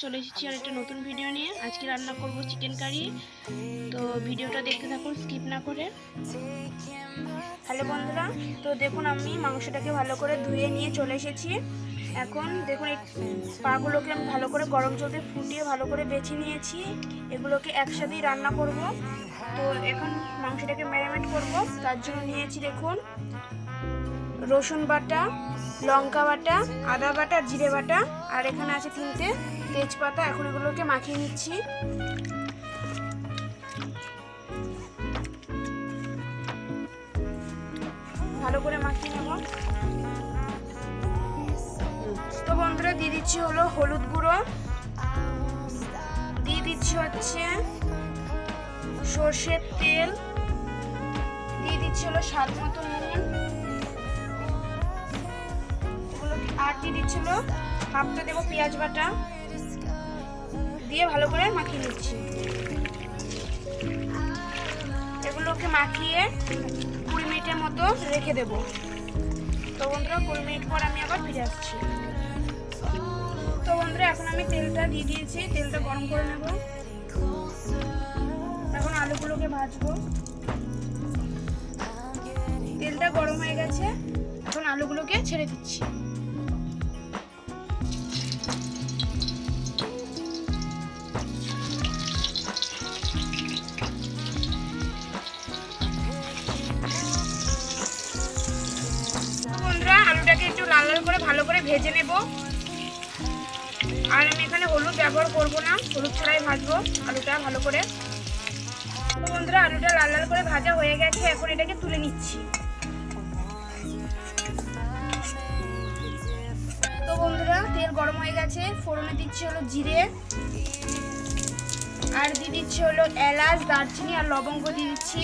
চলে এসেছি আর একটা নতুন ভিডিও নিয়ে। আজকে রান্না করব চিকেন কারি। তো ভিডিওটা দেখতে থাকুন স্কিপ না করে। হ্যালো বন্ধুরা, তো দেখুন আমি মাংসটাকে ভালো করে ধুয়ে নিয়ে চলে এসেছি। এখন দেখুন এই পাগুলোকে আমি ভালো করে গরম জলে ফুটিয়ে ভালো করে বেছে নিয়েছি। এগুলোকে একসাথেই রান্না করব। তো এখন মাংসটাকে ম্যারিনেট করব, তার জন্য নিয়েছি দেখুন রসুন বাটা, লঙ্কা বাটা, আদা বাটা, জিরে বাটা, আর এখানে আছে 3টে তেজপাতা। এখন এগুলোকে মাখিয়ে নিচ্ছি। ভালো করে মাখিয়ে নেব। তো বন্ধুরা দিয়ে দিচ্ছি হলো হলুদ গুঁড়ো, দিয়ে দিচ্ছি হচ্ছে সর্ষের তেল, দিয়ে দিচ্ছি হলো স্বাদ মতো নুন, আর দিয়ে দিচ্ছিল হাফটা দেবো পেঁয়াজ বাটা, দিয়ে ভালো করে মাখিয়ে নিচ্ছি। এগুলোকে মাখিয়ে 20 মিনিটের মতো রেখে দেব। তো বন্ধুরা 20 মিনিট পর আমি আবার ফিরে আসছি। তো বন্ধুরা এখন আমি তেলটা দিয়ে দিয়েছি, তেলটা গরম করে নেব। এখন আলুগুলোকে ভাজবো। তেলটা গরম হয়ে গেছে, এখন আলুগুলোকে ছেড়ে দিচ্ছি। আলুটাকে একটু লাল লাল করে ভালো করে ভেজে নেব। আর আমি এখানে হলুদ ব্যবহার করব না, হলুদ ছাড়াই ভাজবো আলুটা ভালো করে। তো বন্ধুরা আলুটা লাল লাল করে ভাজা হয়ে গেছে, এখন এটাকে তুলে নিচ্ছি। তো বন্ধুরা তেল গরম হয়ে গেছে, ফোড়নে দিচ্ছি হলো জিরে, আর দিয়ে দিচ্ছি হলো এলাচ, দারচিনি আর লবঙ্গ দিয়ে দিচ্ছি।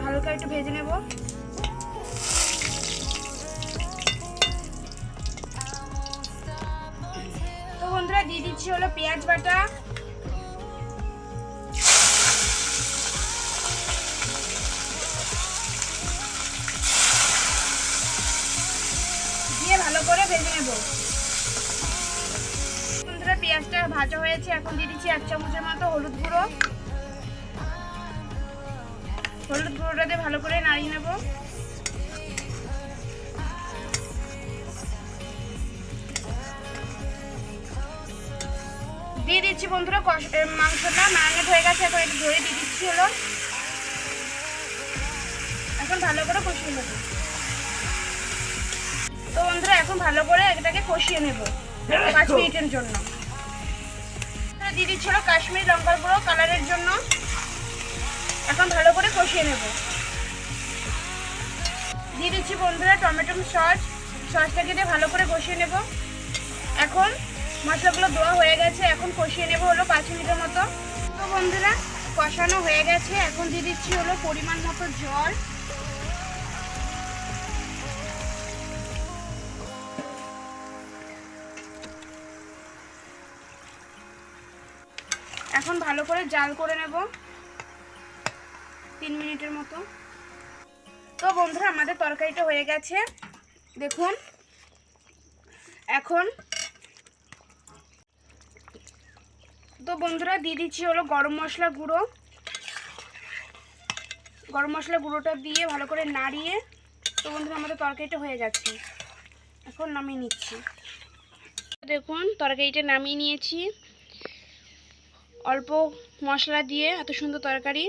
ভালো করে একটু ভেজে নেব। তো বন্ধুরা দিয়ে দিচ্ছি হলো পেঁয়াজ বাটা, দিয়ে ভালো করে ভেজে নেব। বন্ধুরা পেঁয়াজটা ভাজা হয়েছে, এখন দিয়ে দিচ্ছি 1 চামচের মতো হলুদ গুঁড়ো। হলুদ গুঁড়োটা দিয়ে ভালো করে নাড়িয়ে নেব। দিয়ে দিচ্ছি বন্ধুরা মাংসটা ম্যারিনেট হয়ে গেছে, এখন একটু ধরে দিয়ে দিচ্ছি হলো। এখন ভালো করে কষিয়ে নেব। তো বন্ধুরা এখন ভালো করে এটাকে কষিয়ে নেব 5 মিনিটের জন্য। দিয়ে দিচ্ছি হলো কাশ্মীরি লঙ্কার গুঁড়ো কালারের জন্য। এখন ভালো করে কষিয়ে নেব। দিয়ে দিচ্ছি বন্ধুরা টমেটো সসটাকে দিয়ে ভালো করে কষিয়ে নেব। এখন মশলাগুলো দেওয়া হয়ে গেছে, এখন কষিয়ে নেব হলো 5 মিনিটের মতো। তো বন্ধুরা কষানো হয়ে গেছে, এখন দিয়ে দিচ্ছি হলো পরিমাণ মতো জল। এখন ভালো করে জাল করে নেব 3 মিনিটের মতো। তো বন্ধুরা আমাদের তরকারিটা হয়ে গেছে দেখুন। এখন তো বন্ধুরা দিয়ে দিচ্ছি হলো গরম মশলা গুঁড়ো। গরম মশলা গুঁড়োটা দিয়ে ভালো করে নাড়িয়ে, তো বন্ধুরা আমাদের তরকারিটা হয়ে গেছে, এখন নামিয়ে নিচ্ছি। দেখুন তরকারিটা নামিয়ে নিয়েছি, অল্প মশলা দিয়ে এত সুন্দর তরকারি।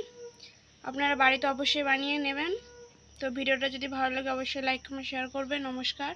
আপনারা বাড়িতে অবশ্যই বানিয়ে নেবেন। তো ভিডিওটা যদি ভালো লাগে অবশ্যই লাইক কমেন্ট শেয়ার করবেন। নমস্কার।